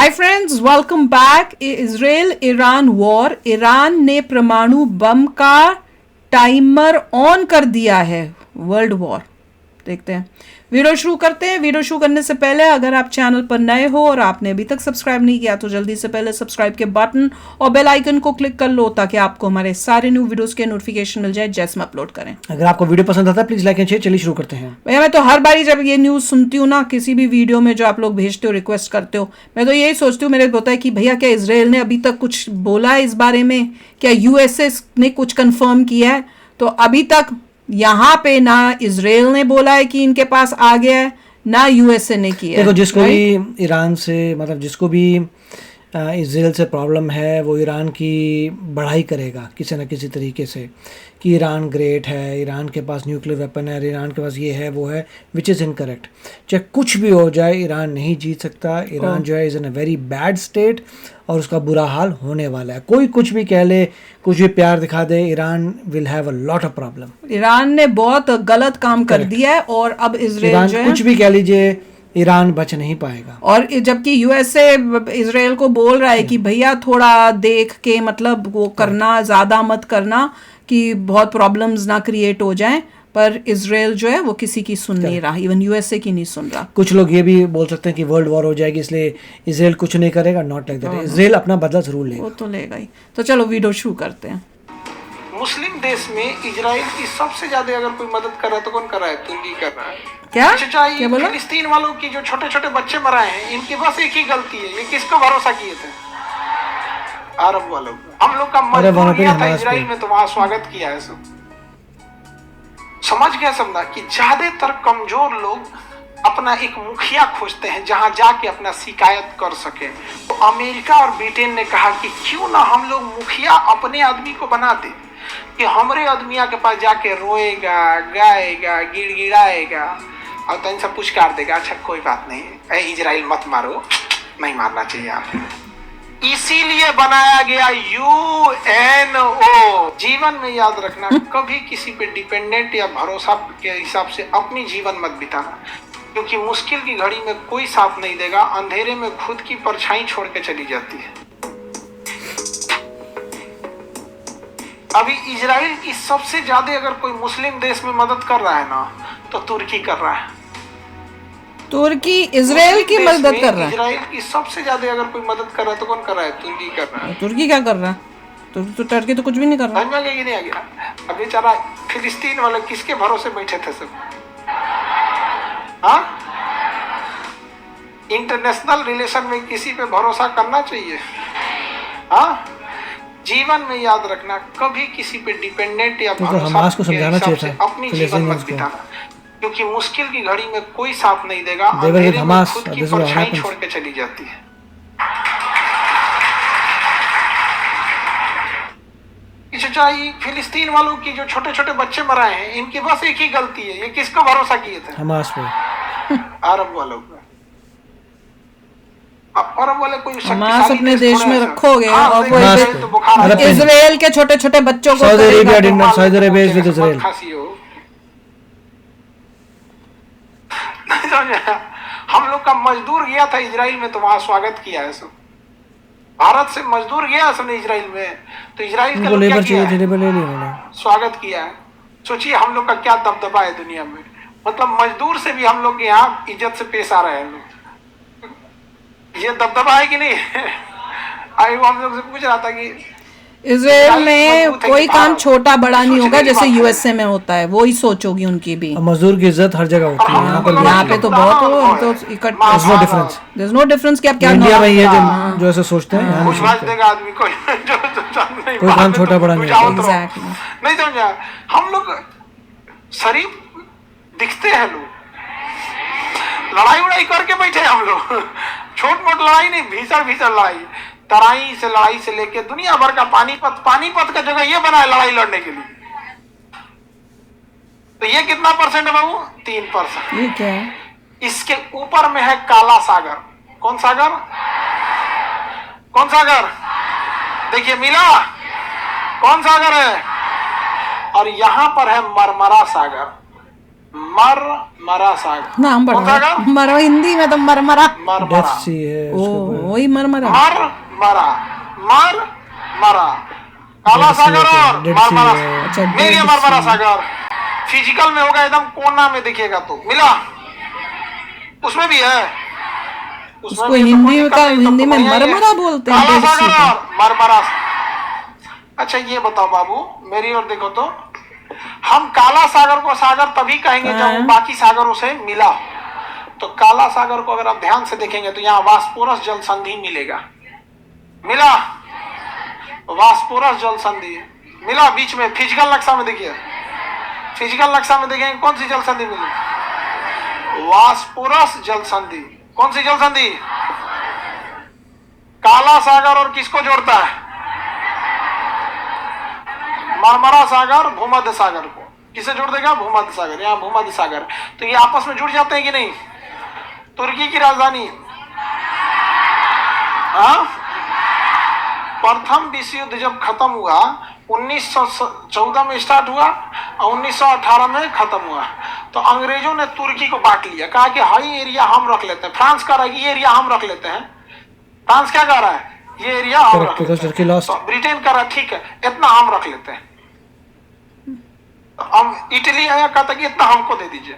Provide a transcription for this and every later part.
Hi friends, welcome back. Israel Iran war. Iran ने परमाणु बम का टाइमर ऑन कर दिया है। World war. देखते हैं, वीडियो शुरू करते हैं। वीडियो शुरू करने से पहले अगर आप चैनल पर नए हो और आपने अभी तक सब्सक्राइब नहीं किया तो जल्दी से पहले सब्सक्राइब के बटन और बेल आइकन को क्लिक कर लो ताकि आपको हमारे सारे न्यू वीडियोस के नोटिफिकेशन मिल जाए जैसे हम अपलोड करें। अगर आपको वीडियो पसंद आता है प्लीज लाइक एंड शेयर। चलिए शुरू करते हैं। भैया मैं तो हर बारी जब ये न्यूज़ सुनती हूँ ना, किसी भी वीडियो में जो आप लोग भेजते हो, रिक्वेस्ट करते हो, मैं तो यही सोचती हूँ, मेरे को होता है कि भैया क्या इसराइल ने अभी तक कुछ बोला है इस बारे में? क्या यूएसए ने कुछ कंफर्म किया है? तो अभी तक यहाँ पे ना इसराइल ने बोला है कि इनके पास आ गया है, ना यूएसए ने किया है। देखो, जिसको भी ईरान से मतलब जिसको भी इसराइल से प्रॉब्लम है वो ईरान की बढ़ाई करेगा किसी न किसी तरीके से कि ईरान ग्रेट है, ईरान के पास न्यूक्लियर वेपन है, ईरान के पास ये है वो है, विच इज़ इनकरेक्ट। चाहे कुछ भी हो जाए, ईरान नहीं जीत सकता। ईरान जो है is in a very bad state और उसका बुरा हाल होने वाला है। कोई कुछ भी कह ले, कुछ भी प्यार दिखा दे, Iran will have a lot of problem. Iran ने बहुत गलत काम कर दिया है और अब इसराइल जो है, कुछ भी कह लीजिए, ईरान बच नहीं पाएगा। और जबकि यूएसए इसराइल को बोल रहा है कि भैया थोड़ा देख के मतलब वो करना, ज़्यादा मत करना कि बहुत प्रॉब्लम्स ना क्रिएट हो जाएं, पर इसराइल जो है वो किसी की सुन नहीं रहा, इवन यूएसए की नहीं सुन रहा। कुछ लोग ये भी बोल सकते हैं कि वर्ल्ड वॉर हो जाएगी इसलिए इसराइल कुछ नहीं करेगा। Not like that. इसराइल अपना बदला जरूर लेगा। वो तो लेगा ही। तो चलो वीडियो शुरू करते हैं। मुस्लिम देश में इजराइल की सबसे ज्यादा अगर कोई मदद कर रहा है तो कौन कर रहा है? तुर्की कर रहा है। क्या क्या बोला? फिलिस्तीन वालों की जो छोटे छोटे बच्चे मराए हैं, इनकी बस एक ही गलती है। ये किसको भरोसा किए थे? अरब वालों को। हम लोग का मजदूर गया था इजराइल में तो वहां स्वागत किया है सब। समझ गया समझा कि ज्यादातर कमजोर लोग अपना एक मुखिया खोजते हैं जहां जाके अपना शिकायत कर सके। तो अमेरिका और ब्रिटेन ने कहा कि क्यों ना हम लोग मुखिया अपने आदमी को बना दे कि हमारे आदमिया के पास जाके रोएगा, गाएगा, गिड़गिड़ाएगा और तो इनसे पुचकार देगा, अच्छा कोई बात नहीं, इजराइल मत मारो, नहीं मारना चाहिए आपको। इसीलिए बनाया गया यूएनओ। जीवन में याद रखना, कभी किसी पे डिपेंडेंट या भरोसा के हिसाब से अपनी जीवन मत बिताना, क्योंकि मुश्किल की घड़ी में कोई साथ नहीं देगा। अंधेरे में खुद की परछाई छोड़ के चली जाती है। अभी इजराइल की सबसे ज्यादा अगर कोई मुस्लिम देश में मदद कर रहा है ना, तो तुर्की कर रहा है। तुर्की इसराइल की मदद कर रहा है। इजराइल की सबसे ज्यादा अगर कोई मदद कर रहा है तो कौन कर रहा है? तुर्की कर रहा है। तुर्की क्या कर रहा है? तुर्की तो कुछ भी नहीं कर रहा। समझ में नहीं आ गया? अब बेचारा फिलिस्तीन वाले किसके भरोसे बैठे थे सब? हाँ, इंटरनेशनल रिलेशन में किसी पे भरोसा करना चाहिए। हाँ, जीवन में याद रखना, कभी किसी पे डिपेंडेंट या हमास को समझाना चाहिए था अपनी जीवन मत बिताना, क्योंकि मुश्किल की घड़ी में कोई साथ नहीं देगा। अंधेरे में खुद की परछाई छोड़ के चली जाती है। चाहे फिलिस्तीन वालों की जो छोटे छोटे बच्चे मराए हैं, इनकी बस एक ही गलती है। ये किसको भरोसा किए थे? हमास पे। अरब वालों को। अरब वाले कोई हमास अपने देश में रखोगे और कोई इसराइल के छोटे छोटे बच्चों को सऊदी अरेबिया विद इसराइल। हम लोग का मजदूर गया था इजराइल में तो वहां स्वागत किया है सब। भारत से मजदूर गया सबने इजराइल में, तो इजराइल का लेबर चाहिए, स्वागत किया है। सोचिए हम लोग का क्या दबदबा है दुनिया में। मतलब मजदूर से भी हम लोग यहाँ इज्जत से पेश आ रहे हैं लोग। ये दबदबा है कि नहीं? आई वो हम लोग से पूछ रहा था कि इसराइल में कोई काम छोटा बड़ा नहीं होगा जैसे यूएसए में होता है, वो ही सोच होगी उनकी भी। मजदूर की इज्जत हर जगह होती है। यहाँ पे तो बहुत हो तो there's no difference कि आप क्या इंडिया में ये जो ऐसे सोचते हैं, आदमी कोई काम छोटा बड़ा नहीं होता। नहीं समझा? हम लोग शरीफ दिखते हैं, लोग लड़ाई उड़ाई करके बैठे हम लोग। छोट मोट लड़ाई नहीं, भीषण लड़ाई, तराई से लड़ाई से लेके दुनिया भर का पानीपत का जगह ये बना है लड़ाई लड़ने के लिए। तो ये कितना परसेंट है बाबू? 3%। ये क्या है? इसके ऊपर में है काला सागर। कौन सागर? कौन सागर? देखिए मिला, कौन सागर है? और यहां पर है मरमरा सागर। मर मरा सागर। नाम कौन पढ़ा सागर? मरा, हिंदी में तो मरमरा। मर डेथ मरा। सी है ओ उसके ऊपर। वही मरमरा। मर मरा, मर मरा, काला Dead sea सागर होता है, और Dead मर sea मरा। है। अच्छा, मिल गया Dead मर मरा sea। सागर। फिजिकल में होगा एकदम कोना में दिखेगा तो मिला, उसमें भी है। उसको भी है तो हिंदी कोई दिक्कत का नहीं, तब हिंदी तो में बढ़िया ही है। मरमरा बोलते हैं, काला Dead sea सागर को। और मरमरा। अच्छा ये बताओ बाबू, मेरी ओर देखो तो, हम काला सागर को सागर तभी कहेंगे जब वो बाकी सागरों से मिला हो। तो काला सागर को अगर आप ध्यान से देखेंगे तो यहाँ वास्पोरस जल संधि मिलेगा, मिला, वास्पोरस जल संधि मिला बीच में। फिजिकल नक्शा में देखिए, फिजिकल नक्शा में देखेंगे कौन सी जल संधि मिली, वास्पोरस जल संधि। कौन सी जल संधि? काला सागर और किसको जोड़ता है? मरमरा सागर भूमध्य सागर को। किसे जोड़ देगा? भूमध्य सागर। यहाँ भूमध्य सागर, तो ये आपस में जुड़ जाते हैं कि नहीं? तुर्की की राजधानी, हाँ, प्रथम विश्व युद्ध जब खत्म हुआ 1914 में स्टार्ट हुआ और 1918 में खत्म हुआ, तो अंग्रेजों ने तुर्की को बांट लिया। कहा कि हाई एरिया हम रख लेते हैं। फ्रांस कह रहा है कि ये एरिया हम रख लेते हैं। फ्रांस क्या कह रहा है? ये एरिया हम रख लेते हैं। तो ब्रिटेन कह रहा है ठीक है इतना हम रख लेते हैं। हम इटली आया, कहता कि इतना हमको दे दीजिए।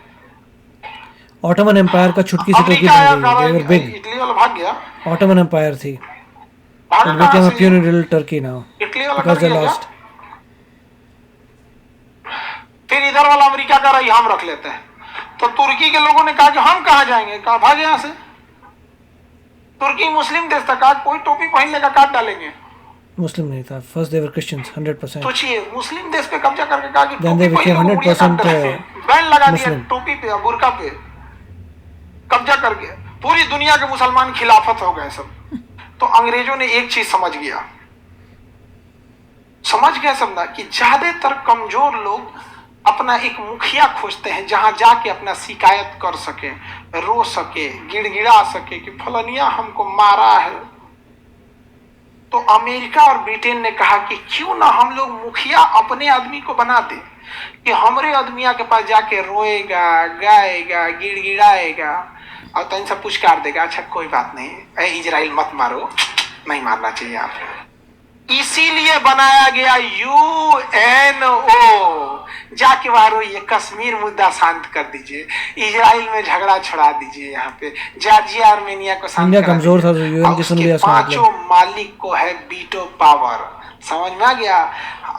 ऑटोमन एम्पायर का छुटकी सी टर्की अमेरिका आया, बन कह रहा गई। है They were कि big. इटली वाला भाग गया। Ottoman Empire थी। भागा It कहाँ became a से? puny little Turkey now Italy वाला because कर they दिया क्या? lost. फिर इधर वाला अमेरिका का रही हम रख लेते हैं। तो तुर्की के लोगों ने कहा कि हम कहाँ जाएंगे, कहा भागे यहाँ से। तुर्की मुस्लिम देश था, कहा कोई टोपी पहन लेगा काट डालेंगे। मुस्लिम नहीं था। First they were Christians 100%. सोचिए, मुस्लिम देश पे कब्जा करके कहा कि Then टोपी they became पहन लो, उंगलियां काट 100% डालेंगे। बैन लगा दिया Muslim. टोपी पे और बुर्का पे, कब्जा करके पूरी दुनिया के मुसलमान खिलाफत हो गए सब। तो अंग्रेजों ने एक चीज समझ गया समझा कि ज्यादातर कमजोर लोग अपना एक मुखिया खोजते हैं जहां जाके अपना शिकायत कर सके, रो सके, गिड़गिड़ा सके कि फलनिया हमको मारा है। तो अमेरिका और ब्रिटेन ने कहा कि क्यों ना हम लोग मुखिया अपने आदमी को बना दे कि हमरे आदमिया के पास जाके रोएगा, गाएगा, गिड़गिड़ाएगा और तो इनसे पुचकार देगा, अच्छा कोई बात नहीं, इजराइल मत मारो, नहीं मारना चाहिए आपको। इसीलिए बनाया गया यूएनओ। जाके वहां रोइए, कश्मीर मुद्दा शांत कर दीजिए, इजराइल में झगड़ा छुड़ा दीजिए, यहाँ पे जॉर्जिया आर्मेनिया को शांत इंडिया करा कमजोर था तो दीजिए। यूएन और की सुन उसके लिया इसका मतलब। पांचों मालिक को है वीटो पावर। समझ में आ गया?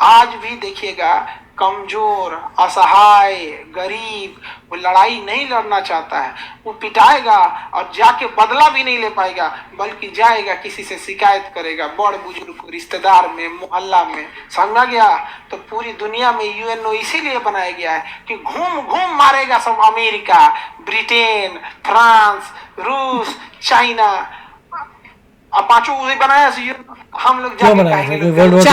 आज भी देखिएगा कमजोर, असहाय, गरीब, वो लड़ाई नहीं लड़ना चाहता है, वो पिटाएगा और जाके बदला भी नहीं ले पाएगा, बल्कि जाएगा किसी से शिकायत करेगा, बड़ बुजुर्ग रिश्तेदार में, मोहल्ला में। समझ में आ गया? तो पूरी दुनिया में यूएनओ इसीलिए बनाया गया है कि घूम घूम मारेगा सब अमेरिका, ब्रिटेन, फ्रांस, रूस, चाइना। अब पांचों उसे बनाया हम लोग क्यों बनाया था? क्योंकि वर्ल्ड वॉर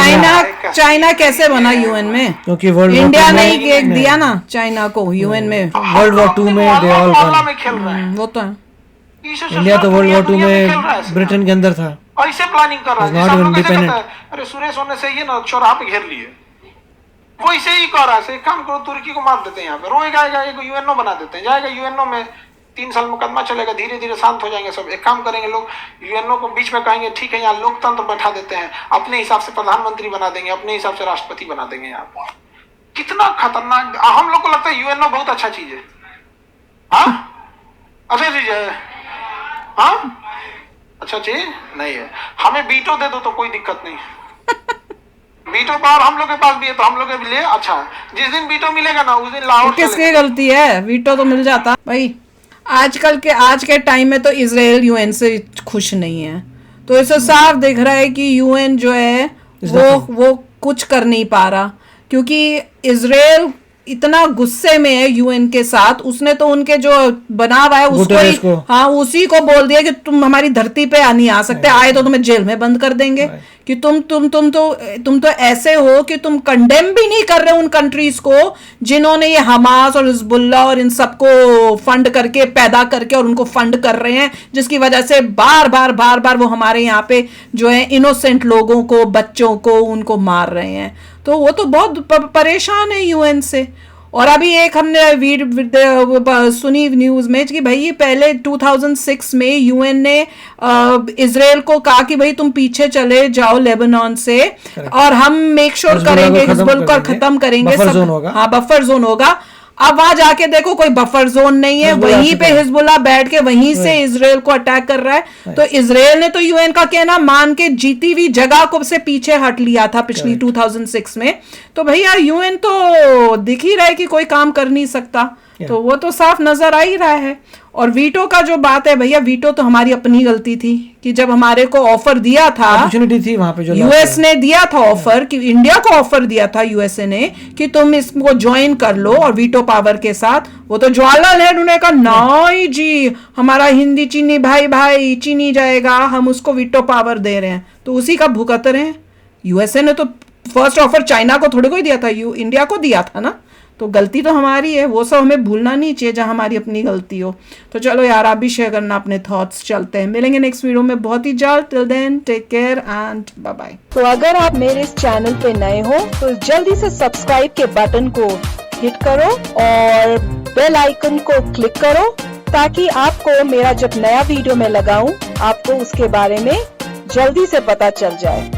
चाइना कैसे बना यूएन में? क्योंकि वर्ल्ड वॉर इंडिया ने ही एक दिया ना चाइना को यूएन में। वर्ल्ड वॉर 2 में दे ऑल वन। में खेल रहे हैं। वो तो है। इंडिया तो वर्ल्ड वॉर 2 में ब्रिटेन के अंदर था। ऐसे प्लानिंग कर रहा है It's not जैसे हम even लोग कैसे independent. कहते हैं, अरे सुरेश होने से ये ना चौराहा पे घेर लिए, वैसे ही कर रहा है। एक काम करो, तुर्की को मार देते हैं, यहाँ पे रोएगा, एक यूएनओ बना देते हैं, जाएगा यूएनओ में 3 साल मुकदमा चलेगा, धीरे धीरे शांत हो जाएंगे सब। एक काम करेंगे लोग, यूएनओ को बीच में कहेंगे ठीक है यहाँ लोकतंत्र बैठा देते हैं, अपने हिसाब से प्रधानमंत्री बना देंगे, अपने हिसाब से राष्ट्रपति बना देंगे। यहाँ पर कितना खतरनाक। हम लोग को लगता है यूएनओ बहुत अच्छा चीज है, हाँ अच्छा चीज है, हाँ अच्छा चीज नहीं है। हमें वीटो दे दो तो कोई दिक्कत नहीं, वीटो पावर हम लोग के पास भी है, तो हम लोग के लिए अच्छा है। जिस दिन वीटो मिलेगा ना उस दिन लाहौर किसकी गलती है? वीटो तो मिल जाता भाई। आज के टाइम में तो इजराइल यूएन से खुश नहीं है, तो इसे साफ दिख रहा है कि यूएन जो है वो कुछ कर नहीं पा रहा, क्योंकि इजराइल इतना गुस्से में है यूएन के साथ। उसने तो उनके जो बना हुआ है उसको ही, हाँ उसी को बोल दिया कि तुम हमारी धरती पे नहीं आ सकते, आए तो तुम्हें जेल में बंद कर देंगे। कि तुम तो ऐसे हो कि तुम कंडेम भी नहीं कर रहे उन कंट्रीज को जिन्होंने ये हमास और हिजबुल्ला और इन सबको फंड करके पैदा करके और उनको फंड कर रहे हैं, जिसकी वजह से बार बार वो हमारे यहाँ पे जो है इनोसेंट लोगों को, बच्चों को, उनको मार रहे हैं। तो वो तो बहुत परेशान है यूएन से। और अभी एक हमने सुनी न्यूज में कि भाई पहले 2006 में यूएन ने इजराइल को कहा कि भाई तुम पीछे चले जाओ लेबनान से और हम मेक श्योर करेंगे हिजबुल को खत्म करेंगे, बफर जोन होगा। हाँ बफर जोन होगा। अब वहां जाके देखो कोई बफर जोन नहीं है, वहीं पे हिजबुल्लाह बैठ के वहीं से इजराइल को अटैक कर रहा है। तो इजराइल ने तो यूएन का कहना मान के जीती हुई जगह को से पीछे हट लिया था पिछली 2006 में। तो भैया यूएन तो दिख ही रहा है कि कोई काम कर नहीं सकता, तो वो तो साफ नजर आ ही रहा है। और वीटो का जो बात है भैया, वीटो तो हमारी अपनी गलती थी कि जब हमारे को ऑफर दिया था, अपॉर्चुनिटी थी वहां पे जो यूएस ने दिया था ऑफर, कि इंडिया को ऑफर दिया था यूएसए ने कि तुम इसको ज्वाइन कर लो और वीटो पावर के साथ, वो तो जवाहरलाल नेहरू ने कहा नहीं जी हमारा हिंदी चीनी भाई भाई चीनी जाएगा, हम उसको वीटो पावर दे रहे हैं, तो उसी का भुगत रहे हैं। यूएसए ने तो फर्स्ट ऑफर चाइना को थोड़ी कोई दिया था, इंडिया को दिया था ना। तो गलती तो हमारी है, वो सब हमें भूलना नहीं चाहिए जहां हमारी अपनी गलती हो। तो चलो यार आप भी शेयर करना अपने थॉट्स। चलते हैं, मिलेंगे नेक्स्ट वीडियो में बहुत ही जल्द। Till then take care and bye bye. तो अगर आप मेरे इस चैनल पे नए हो तो जल्दी से सब्सक्राइब के बटन को हिट करो और बेल आइकन को क्लिक करो ताकि आपको मेरा जब नया वीडियो मैं लगाऊं आपको उसके बारे में जल्दी से पता चल जाए।